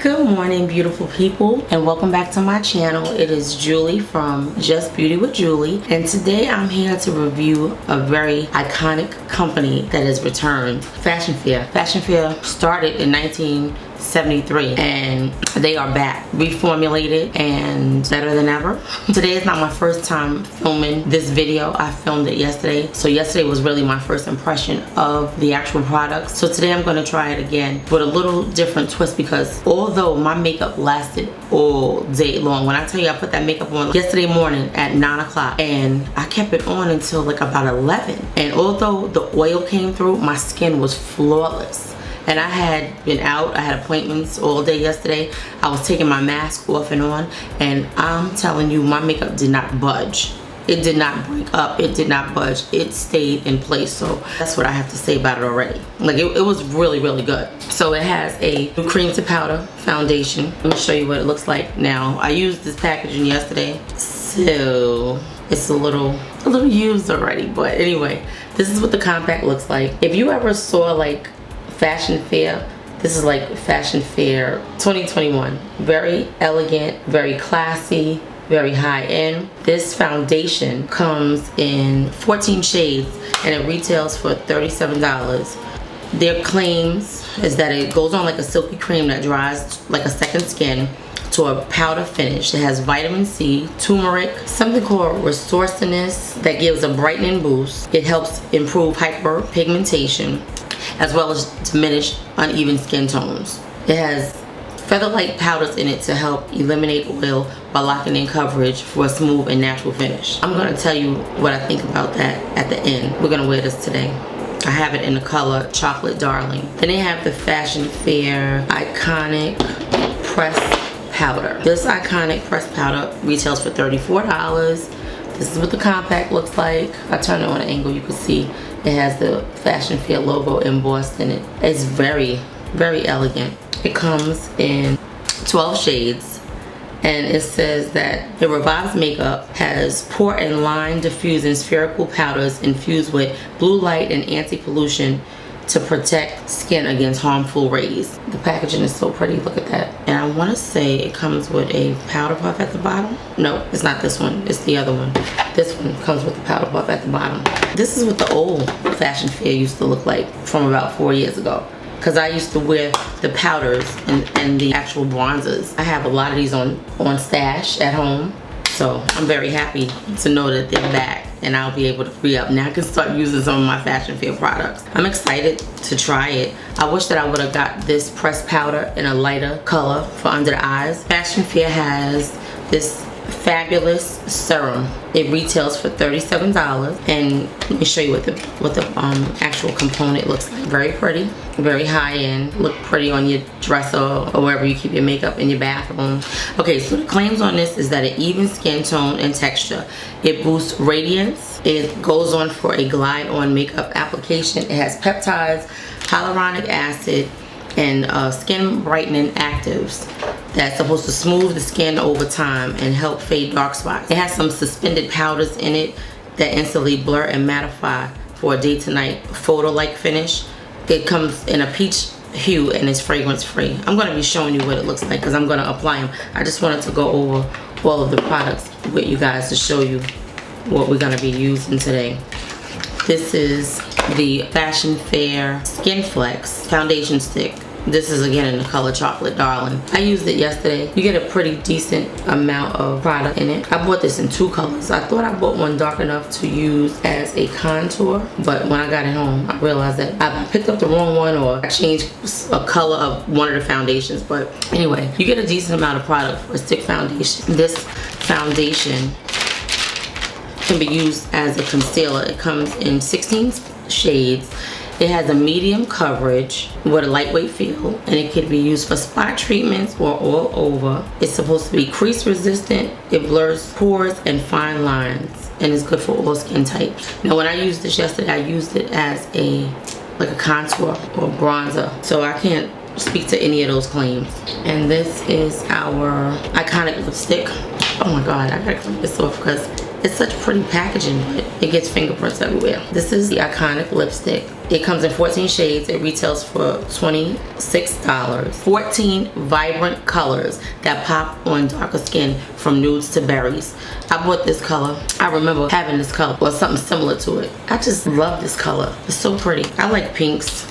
Good morning, beautiful people, and welcome back to my channel. It is Julie from Just Beauty with Julie, and today I'm here to review a very iconic company that has returned, Fashion Fair. Fashion Fair started in 1973 and they are back, reformulated and better than ever. Today is not my first time filming this video. I filmed it yesterday, so yesterday was really my first impression of the actual products. So today I'm going to try it again with a little different twist, because although my makeup lasted all day long, when I tell you I put that makeup on yesterday morning at 9 o'clock and I kept it on until like about 11, and although the oil came through, my skin was flawless. And I had been out, I had appointments all day yesterday. I was taking my mask off and on, and I'm telling you, my makeup did not budge. It did not break up, it did not budge. It stayed in place, so that's what I have to say about it already. Like, it was really, really good. So it has a cream to powder foundation. Let me show you what it looks like now. I used this packaging yesterday, so it's a little used already, but anyway, this is what the compact looks like. If you ever saw like Fashion Fair, this is like Fashion Fair 2021. Very elegant, very classy, very high end. This foundation comes in 14 shades and it retails for $37. Their claims is that it goes on like a silky cream that dries like a second skin to a powder finish. It has vitamin C, turmeric, something called resourcefulness that gives a brightening boost. It helps improve hyperpigmentation as well as diminish uneven skin tones. It has feather-like powders in it to help eliminate oil while locking in coverage for a smooth and natural finish. I'm going to tell you what I think about that at the end. We're going to wear this today. I have it in the color Chocolate Darling. Then they have the Fashion Fair Iconic Press Powder. This Iconic Press Powder retails for $34. This is what the compact looks like. If I turn it on an angle, you can see it has the Fashion Fair logo embossed in it. It's very, very elegant. It comes in 12 shades, and it says that it revives makeup, has pore and line diffusing spherical powders infused with blue light and anti-pollution to protect skin against harmful rays. The packaging is so pretty, look at that. And I want to say it comes with a powder puff at the bottom. No, it's not this one, it's the other one. This one comes with the powder puff at the bottom. This is what the old Fashion Fair used to look like from about 4 years ago, because I used to wear the powders and the actual bronzers. I have a lot of these on stash at home, so I'm very happy to know that they're back and I'll be able to re-up. Now I can start using some of my Fashion Fair products. I'm excited to try it. I wish that I would have got this pressed powder in a lighter color for under the eyes. Fashion Fair has this fabulous serum. It retails for $37, and let me show you what the actual component looks like. Very pretty, very high end. Look pretty on your dresser or wherever you keep your makeup in your bathroom. Okay, so the claims on this is that it evens skin tone and texture. It boosts radiance. It goes on for a glide on makeup application. It has peptides, hyaluronic acid, and skin brightening actives that's supposed to smooth the skin over time and help fade dark spots. It has some suspended powders in it that instantly blur and mattify for a day to night photo-like finish. It comes in a peach hue and it's fragrance free. I'm going to be showing you what it looks like because I'm going to apply them. I just wanted to go over all of the products with you guys to show you what we're going to be using today. This is the Fashion Fair Skin Flex Foundation Stick. This is again in the color Chocolate Darling. I used it yesterday. You get a pretty decent amount of product in it. I bought this in 2 colors. I thought I bought one dark enough to use as a contour, but when I got it home, I realized that I picked up the wrong one, or I changed a color of one of the foundations. But anyway, you get a decent amount of product for a stick foundation. This foundation can be used as a concealer. It comes in 16 shades. It has a medium coverage with a lightweight feel, and it can be used for spot treatments or all over. It's supposed to be crease resistant. It blurs pores and fine lines, and it's good for all skin types. Now, when I used this yesterday, I used it as a contour or bronzer, so I can't speak to any of those claims. And this is our iconic lipstick. Oh my god, I gotta clean this off because it's such pretty packaging, but it gets fingerprints everywhere. This is the Iconic lipstick. It comes in 14 shades. It retails for $26. 14 vibrant colors that pop on darker skin, from nudes to berries. I bought this color. I remember having this color or something similar to it. I just love this color. It's so pretty. I like pinks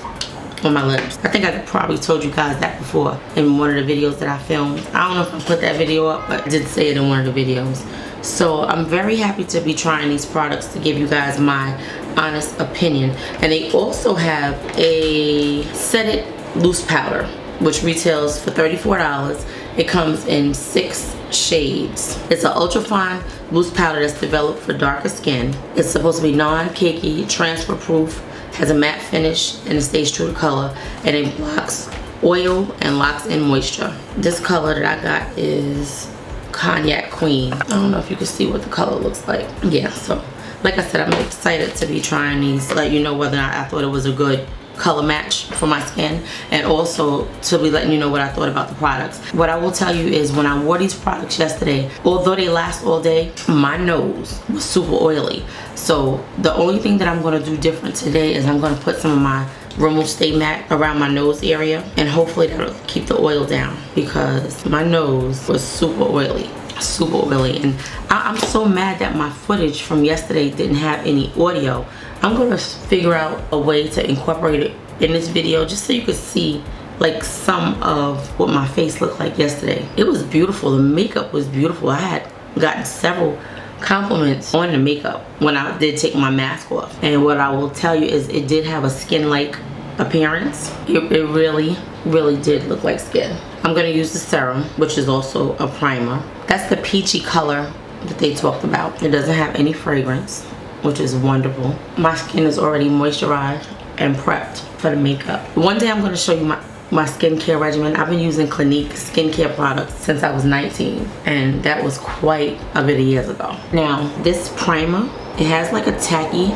on my lips. I think I probably told you guys that before in one of the videos that I filmed. I don't know if I put that video up, but I did say it in one of the videos. So I'm very happy to be trying these products to give you guys my honest opinion. And they also have a Set It loose powder, which retails for $34. It comes in 6 shades. It's an ultra fine loose powder that's developed for darker skin. It's supposed to be non-cakey, transfer proof, has a matte finish, and it stays true to color, and it blocks oil and locks in moisture. This color that I got is Cognac Queen. I don't know if you can see what the color looks like. Yeah, so like I said, I'm excited to be trying these, let you know whether or not I thought it was a good color match for my skin, and also to be letting you know what I thought about the products. What I will tell you is when I wore these products yesterday, although they last all day, my nose was super oily. So the only thing that I'm going to do different today is I'm going to put some of my Rimmel Stay Matte around my nose area, and hopefully that'll keep the oil down, because my nose was super oily. And I'm so mad that my footage from yesterday didn't have any audio. I'm gonna figure out a way to incorporate it in this video just so you could see like some of what my face looked like yesterday. It was beautiful. The makeup was beautiful. I had gotten several compliments on the makeup when I did take my mask off, and what I will tell you is it did have a skin-like appearance. It really did look like skin. I'm gonna use the serum, which is also a primer. That's the peachy color that they talked about. It doesn't have any fragrance, which is wonderful. My skin is already moisturized and prepped for the makeup. One day I'm gonna show you my skincare regimen. I've been using Clinique skincare products since I was 19, and that was quite a bit of years ago. Now, this primer, it has like a tackiness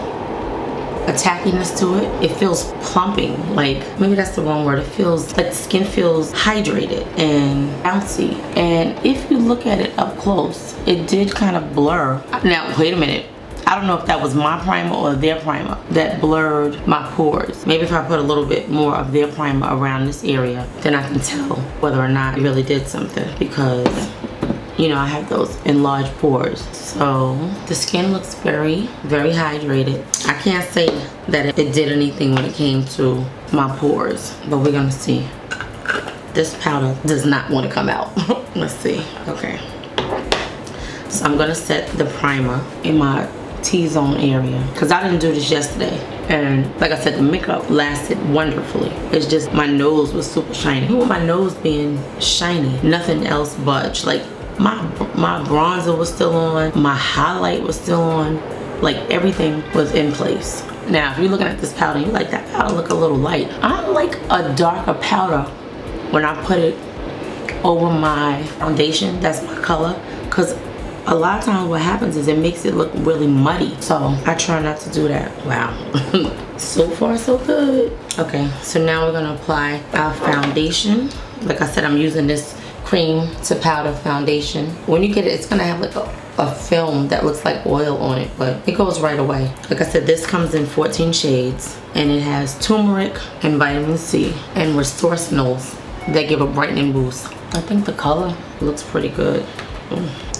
to it. It feels plumping, like, maybe that's the wrong word. It feels like the skin feels hydrated and bouncy. And if you look at it up close, it did kind of blur. Now, wait a minute. I don't know if that was my primer or their primer that blurred my pores. Maybe if I put a little bit more of their primer around this area, then I can tell whether or not it really did something, because you know, I have those enlarged pores. So the skin looks very hydrated. I can't say that it did anything when it came to my pores, but we're gonna see. This powder does not want to come out. Let's see. Okay. So I'm gonna set the primer in my T-zone area, because I didn't do this yesterday. And like I said, the makeup lasted wonderfully. It's just my nose was super shiny. Even with my nose being shiny, nothing else budged. Like, my bronzer was still on, my highlight was still on, like everything was in place. Now, if you're looking at this powder, you're like, that powder look a little light. I like a darker powder when I put it over my foundation. That's my color, because a lot of times what happens is it makes it look really muddy. So I try not to do that. Wow. So far so good. Okay, so now we're gonna apply our foundation. Like I said, I'm using this cream to powder foundation. When you get it, it's gonna have like a film that looks like oil on it, but it goes right away. Like I said, this comes in 14 shades, and it has turmeric and vitamin C and restorationnels that give a brightening boost. I think the color looks pretty good.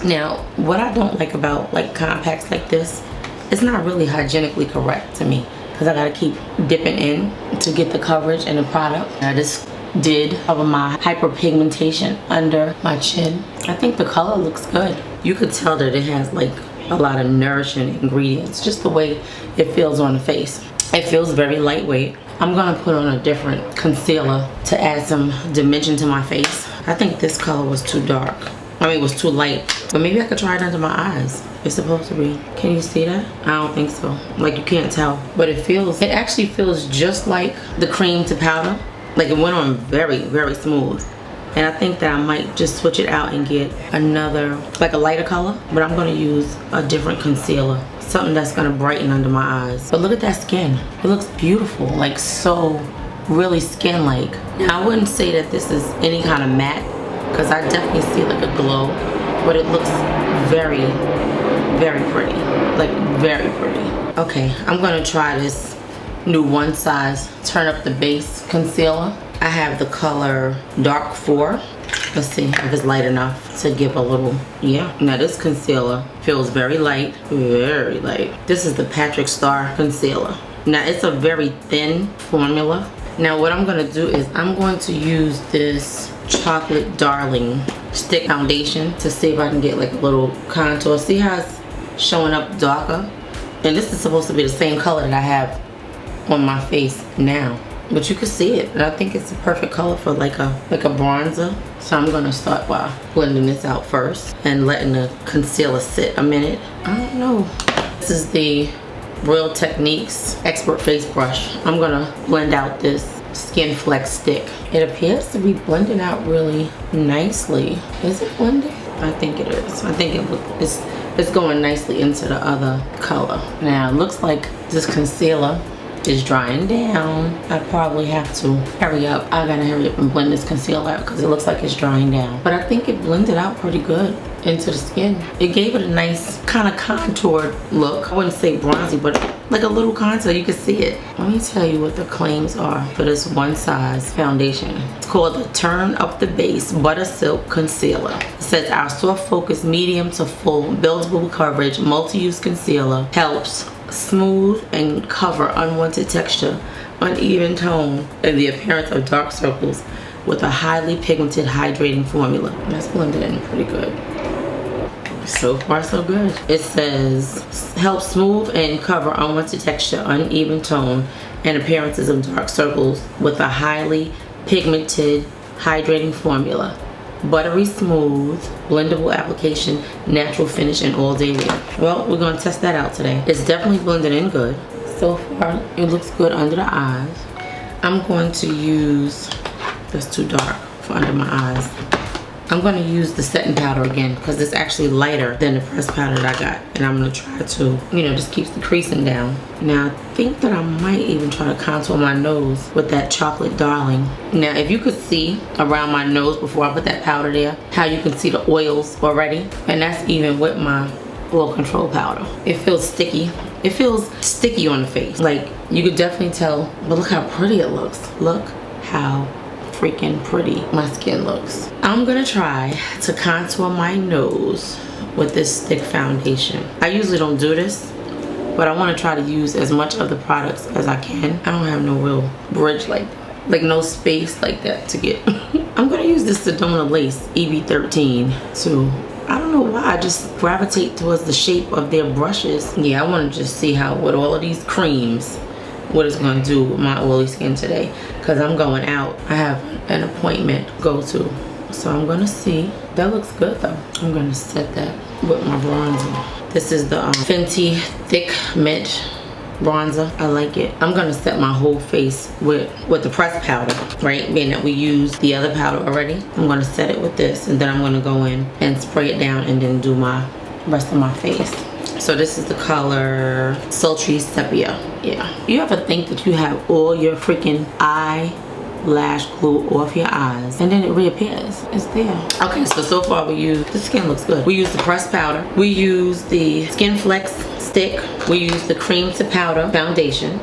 Now, what I don't like about like compacts like this, it's not really hygienically correct to me, because I gotta keep dipping in to get the coverage and the product. Now, this did cover my hyperpigmentation under my chin. I think the color looks good. You could tell that it has like a lot of nourishing ingredients, just the way it feels on the face. It feels very lightweight. I'm gonna put on a different concealer to add some dimension to my face. I think this color was too dark. I mean, it was too light, but maybe I could try it under my eyes. It's supposed to be. Can you see that? I don't think so. Like, you can't tell, but it actually feels just like the cream to powder. Like, it went on very smooth. And I think that I might just switch it out and get another, like a lighter color, but I'm gonna use a different concealer. Something that's gonna brighten under my eyes. But look at that skin. It looks beautiful, like so really skin-like. Now, I wouldn't say that this is any kind of matte, because I definitely see like a glow, but it looks very pretty. Like very pretty. Okay, I'm gonna try this new Onesize Turn Up the Base concealer. I have the color Dark 4. Let's see if it's light enough to give a little, yeah. Now this concealer feels very light, very light. This is the Patrick Star concealer. Now it's a very thin formula. Now what I'm gonna do is I'm going to use this Chocolate Darling stick foundation to see if I can get like a little contour. See how it's showing up darker? And this is supposed to be the same color that I have on my face now. But you can see it, and I think it's the perfect color for like a bronzer. So I'm gonna start by blending this out first and letting the concealer sit a minute. I don't know. This is the Real Techniques Expert Face Brush. I'm gonna blend out this Skin Flex stick. It appears to be blending out really nicely. Is it blending? I think it is. I think it's going nicely into the other color. Now it looks like this concealer is drying down. I probably have to hurry up. I gotta hurry up and blend this concealer out because it looks like it's drying down. But I think it blended out pretty good into the skin. It gave it a nice kind of contoured look. I wouldn't say bronzy, but like a little contour. You can see it. Let me tell you what the claims are for this Onesize foundation. It's called the Turn Up the Base Butter Silk Concealer. It says our soft focus medium to full buildable coverage multi-use concealer helps smooth and cover unwanted texture, uneven tone, and the appearance of dark circles with a highly pigmented hydrating formula. That's blended in pretty good. So far so good. It says help smooth and cover unwanted texture, uneven tone, and appearances of dark circles with a highly pigmented hydrating formula. Buttery smooth, blendable application, natural finish, and all day wear. Well, we're gonna test that out today. It's definitely blended in good. So far, it looks good under the eyes. I'm going to use, that's too dark for under my eyes. I'm gonna use the setting powder again because it's actually lighter than the pressed powder that I got. And I'm gonna try to, just keeps the creasing down. Now, I think that I might even try to contour my nose with that Chocolate Darling. Now, if you could see around my nose before I put that powder there, how you can see the oils already. And that's even with my oil control powder. It feels sticky. It feels sticky on the face. Like, you could definitely tell, but look how pretty it looks. Look how freaking pretty my skin looks. I'm gonna try to contour my nose with this stick foundation. I usually don't do this, but I want to try to use as much of the products as I can. I don't have no real bridge like that, like no space like that to get. I'm gonna use this Sedona Lace EB13 to, I don't know why, I just gravitate towards the shape of their brushes. Yeah, I want to just see how with all of these creams what it's gonna do with my oily skin today, because I'm going out. I have an appointment to go to, so I'm gonna see. That looks good though. I'm gonna set that with my bronzer. This is the Fenty Thick Mint bronzer. I like it. I'm gonna set my whole face with the pressed powder, right? Being that we used the other powder already, I'm gonna set it with this, and then I'm gonna go in and spray it down and then do my rest of my face. So this is the color Sultry Sepia. Yeah. You ever think that you have all your freaking eyelash glue off your eyes and then it reappears? It's there. Okay, so far we use, the skin looks good. We use the pressed powder. We use the Skin Flex stick. We use the cream to powder foundation.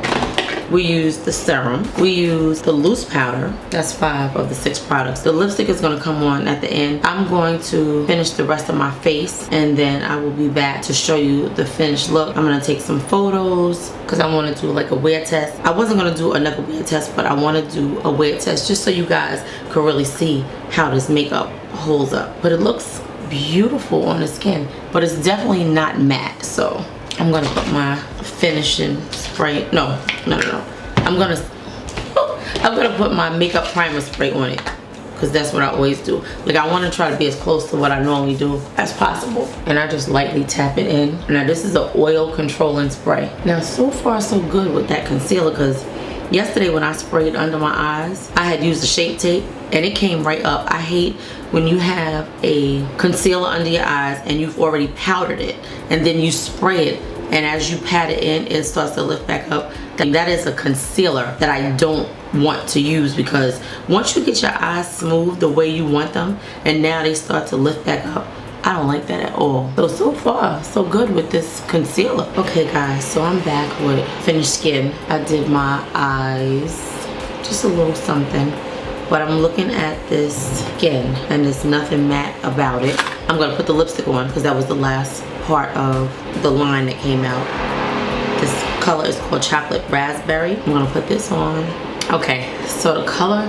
We use the serum. We use the loose powder. That's 5 of the 6 products. The lipstick is gonna come on at the end. I'm going to finish the rest of my face, and then I will be back to show you the finished look. I'm gonna take some photos because I wanna do like a wear test. I wasn't gonna do another wear test, but I wanna do a wear test just so you guys could really see how this makeup holds up. But it looks beautiful on the skin, but it's definitely not matte. So I'm gonna put my finishing spray. No. I'm gonna put my makeup primer spray on it, because that's what I always do. Like, I want to try to be as close to what I normally do as possible. And I just lightly tap it in. Now this is an oil controlling spray. Now so far so good with that concealer, because yesterday when I sprayed under my eyes, I had used the Shape Tape and it came right up. I hate when you have a concealer under your eyes and you've already powdered it and then you spray it, and as you pat it in, it starts to lift back up. That is a concealer that I don't want to use, because once you get your eyes smooth the way you want them and now they start to lift back up, I don't like that at all. So far, so good with this concealer. Okay guys, so I'm back with finished skin. I did my eyes, just a little something. But I'm looking at this skin and there's nothing matte about it. I'm gonna put the lipstick on because that was the last part of the line that came out. This color is called Chocolate Raspberry. I'm gonna put this on. Okay, so the color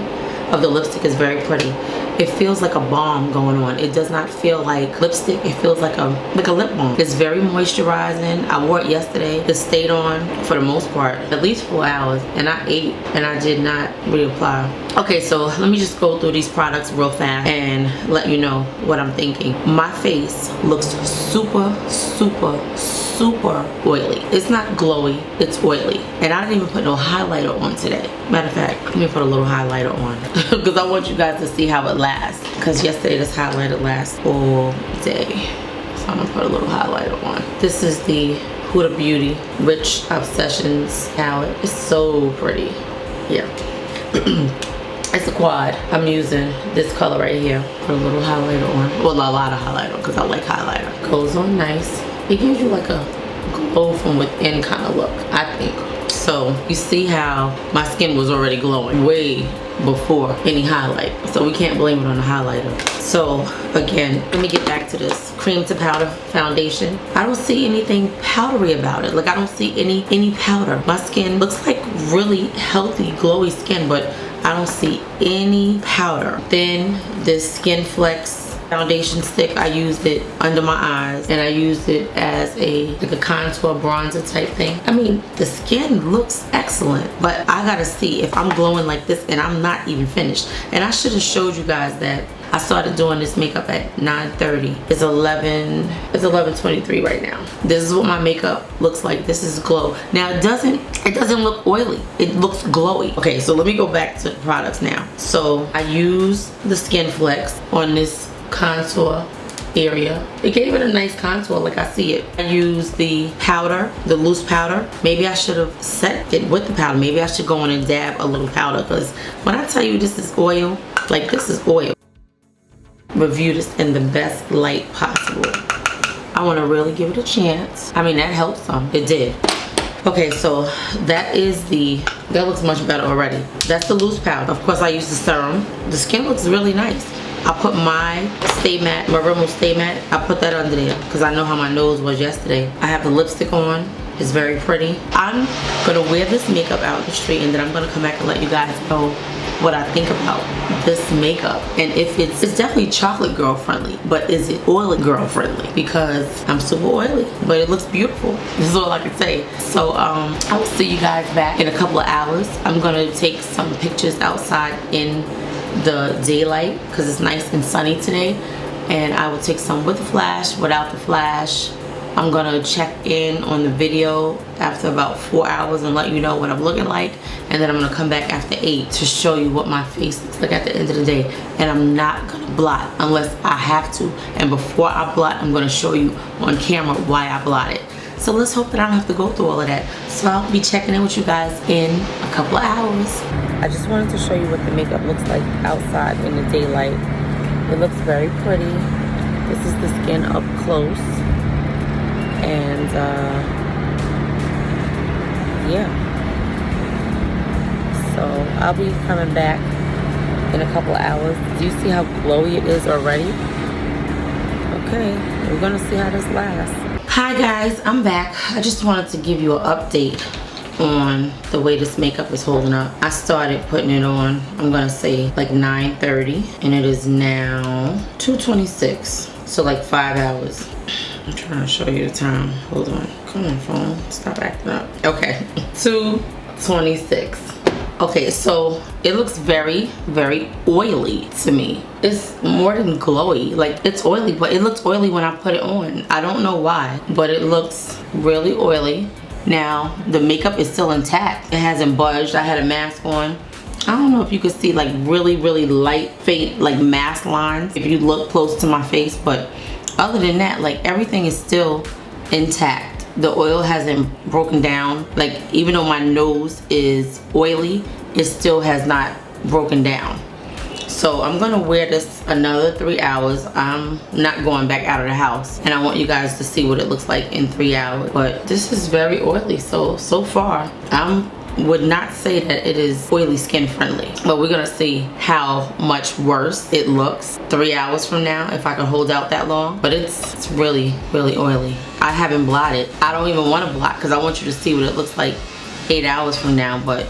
of the lipstick is very pretty. It feels like a balm going on. It does not feel like lipstick. It feels like a lip balm. It's very moisturizing. I wore it yesterday. It stayed on for the most part, at least 4 hours. And I ate and I did not reapply. Okay, so let me just go through these products real fast and let you know what I'm thinking. My face looks super, super, super oily. It's not glowy, it's oily. And I didn't even put no highlighter on today. Matter of fact, let me put a little highlighter on because I want you guys to see how it lasts. Because yesterday this highlighter lasts all day. So I'm gonna put a little highlighter on. This is the Huda Beauty Rich Obsessions palette. It's so pretty. Yeah. It's a quad. I'm using this color right here. Put a little highlighter on. Well, a lot of highlighter because I like highlighter. Goes on nice. It gives you like a glow from within kind of look, I think. So you see how my skin was already glowing way before any highlight. So we can't blame it on the highlighter. So again, let me get back to this cream to powder foundation. I don't see anything powdery about it. Like I don't see any powder. My skin looks like really healthy, glowy skin, but I don't see any powder. Then this Skin Flex foundation stick, I used it under my eyes and I used it as like a contour bronzer type thing. I mean, the skin looks excellent, but I gotta see if I'm glowing like this and I'm not even finished. And I should have showed you guys that I started doing this makeup at 9:30. It's 11:23 right now. This is what my makeup looks like. This is glow. Now it doesn't look oily. It looks glowy. Okay, so let me go back to the products now. So I use the Skin Flex on this contour area. It gave it a nice contour like I see it. I use the powder, the loose powder. Maybe I should have set it with the powder. Maybe I should go in and dab a little powder because when I tell you this is oil, like this is oil. Review this in the best light possible. I want to really give it a chance. I mean, that helped some. It did. Okay, so that looks much better already. That's the loose powder. Of course, I use the serum. The skin looks really nice. I put my Stay Matte, my Rimmel Stay Matte, I put that under there because I know how my nose was yesterday. I have the lipstick on. It's very pretty. I'm gonna wear this makeup out in the street and then I'm gonna come back and let you guys know what I think about this makeup and if it's definitely chocolate girl friendly, but is it oily girl friendly? Because I'm super oily, but it looks beautiful. This is all I can say. So I will see you guys back in a couple of hours. I'm gonna take some pictures outside in the daylight because it's nice and sunny today, and I will take some with the flash, without the flash. I'm gonna check in on the video after about 4 hours and let you know what I'm looking like, and then I'm gonna come back after 8 to show you what my face looks like at the end of the day. And I'm not gonna blot unless I have to, and before I blot I'm gonna show you on camera why I blotted. So let's hope that I don't have to go through all of that. So I'll be checking in with you guys in a couple of hours. I just wanted to show you what the makeup looks like outside in the daylight. It looks very pretty. This is the skin up close. And yeah. So I'll be coming back in a couple of hours. Do you see how glowy it is already? Okay, we're gonna see how this lasts. Hi guys, I'm back. I just wanted to give you an update on the way this makeup is holding up. I started putting it on, I'm gonna say like 9:30, and it is now 2:26, so like 5 hours. I'm trying to show you the time. Hold on. Come on, phone. Stop acting up. Okay. 2:26. Okay, so it looks very, very oily to me. It's more than glowy. Like, it's oily, but it looks oily when I put it on. I don't know why, but it looks really oily. Now, the makeup is still intact. It hasn't budged. I had a mask on. I don't know if you could see like really, really light, faint, like mask lines if you look close to my face, but other than that, like everything is still intact. The oil hasn't broken down. Like, even though my nose is oily, it still has not broken down. So I'm gonna wear this another 3 hours. I'm not going back out of the house, and I want you guys to see what it looks like in 3 hours. But this is very oily, so far would not say that it is oily skin friendly, but we're gonna see how much worse it looks 3 hours from now if I can hold out that long. But it's really oily. I haven't blotted. I don't even want to blot because I want you to see what it looks like 8 hours from now. But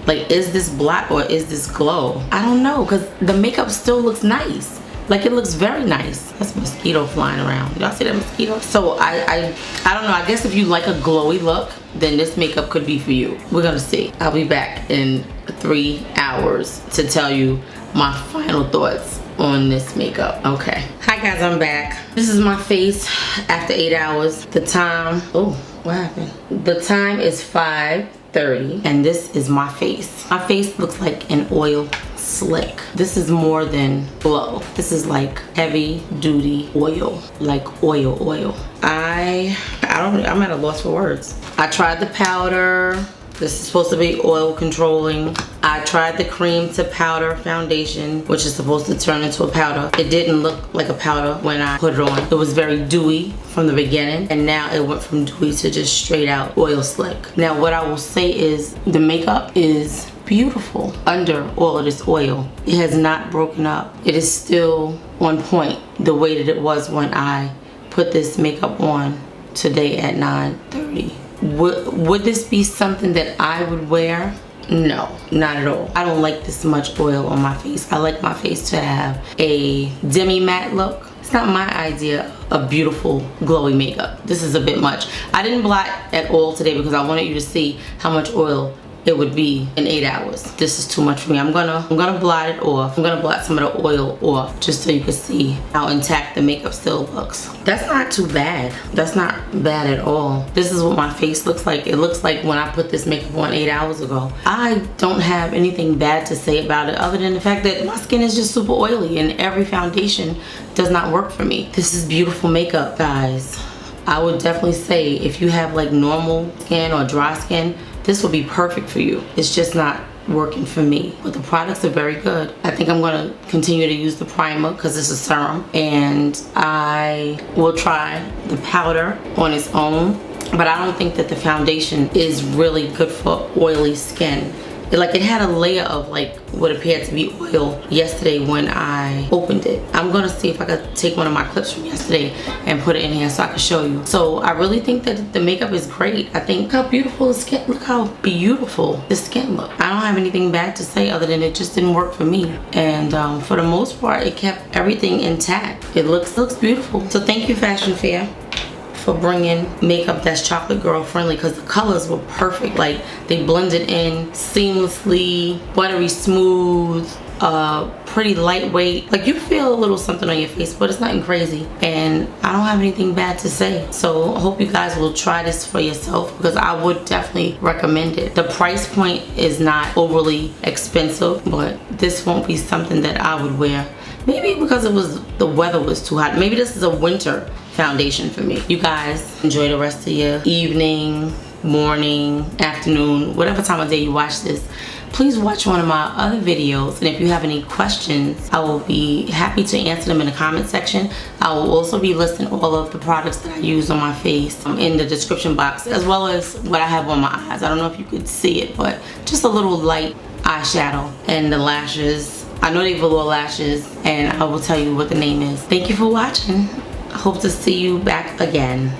like, is this blot or is this glow? I don't know, because the makeup still looks nice. Like, it looks very nice. That's a mosquito flying around. Y'all see that mosquito? So I don't know. I guess if you like a glowy look, then this makeup could be for you. We're gonna see. I'll be back in 3 hours to tell you my final thoughts on this makeup. Okay. Hi guys, I'm back. This is my face after 8 hours. The time, oh, what happened? The time is 5:30, and this is my face. My face looks like an oil slick. This is more than glow. This is like heavy duty oil, like oil. I'm at a loss for words. I tried the powder. This is supposed to be oil controlling. I tried the cream to powder foundation, which is supposed to turn into a powder. It didn't look like a powder when I put it on. It was very dewy from the beginning, and now it went from dewy to just straight out oil slick. Now what I will say is the makeup is beautiful under all of this oil. It has not broken up. It is still on point the way that it was when I put this makeup on today at 9:30. Would this be something that I would wear? No, not at all. I don't like this much oil on my face. I like my face to have a demi matte look. It's not my idea of beautiful glowy makeup. This is a bit much. I didn't blot at all today because I wanted you to see how much oil it would be in 8 hours. This is too much for me. I'm gonna blot it off. I'm gonna blot some of the oil off just so you can see how intact the makeup still looks. That's not too bad. That's not bad at all. This is what my face looks like. It looks like when I put this makeup on 8 hours ago. I don't have anything bad to say about it other than the fact that my skin is just super oily and every foundation does not work for me. This is beautiful makeup, guys. I would definitely say if you have like normal skin or dry skin, this will be perfect for you. It's just not working for me, but the products are very good. I think I'm gonna continue to use the primer because it's a serum, and I will try the powder on its own, but I don't think that the foundation is really good for oily skin. It had a layer of like what appeared to be oil yesterday when I opened it. I'm gonna see if I could take one of my clips from yesterday and put it in here so I can show you. So I really think that the makeup is great. I think how beautiful the skin, look how beautiful the skin look. I don't have anything bad to say other than it just didn't work for me. And for the most part, it kept everything intact. It looks beautiful. So thank you, Fashion Fair, for bringing makeup that's chocolate girl friendly, because the colors were perfect. Like, they blended in seamlessly, buttery smooth, pretty lightweight. Like, you feel a little something on your face, but it's nothing crazy, and I don't have anything bad to say. So I hope you guys will try this for yourself, because I would definitely recommend it. The price point is not overly expensive, but this won't be something that I would wear. Maybe because the weather was too hot. Maybe this is a winter foundation for me. You guys enjoy the rest of your evening, morning, afternoon, whatever time of day you watch this. Please watch one of my other videos, and if you have any questions, I will be happy to answer them in the comment section. I will also be listing all of the products that I use on my face in the description box, as well as what I have on my eyes. I don't know if you could see it, but just a little light eyeshadow, and the lashes. I know they velour lashes, and I will tell you what the name is. Thank you for watching. I hope to see you back again.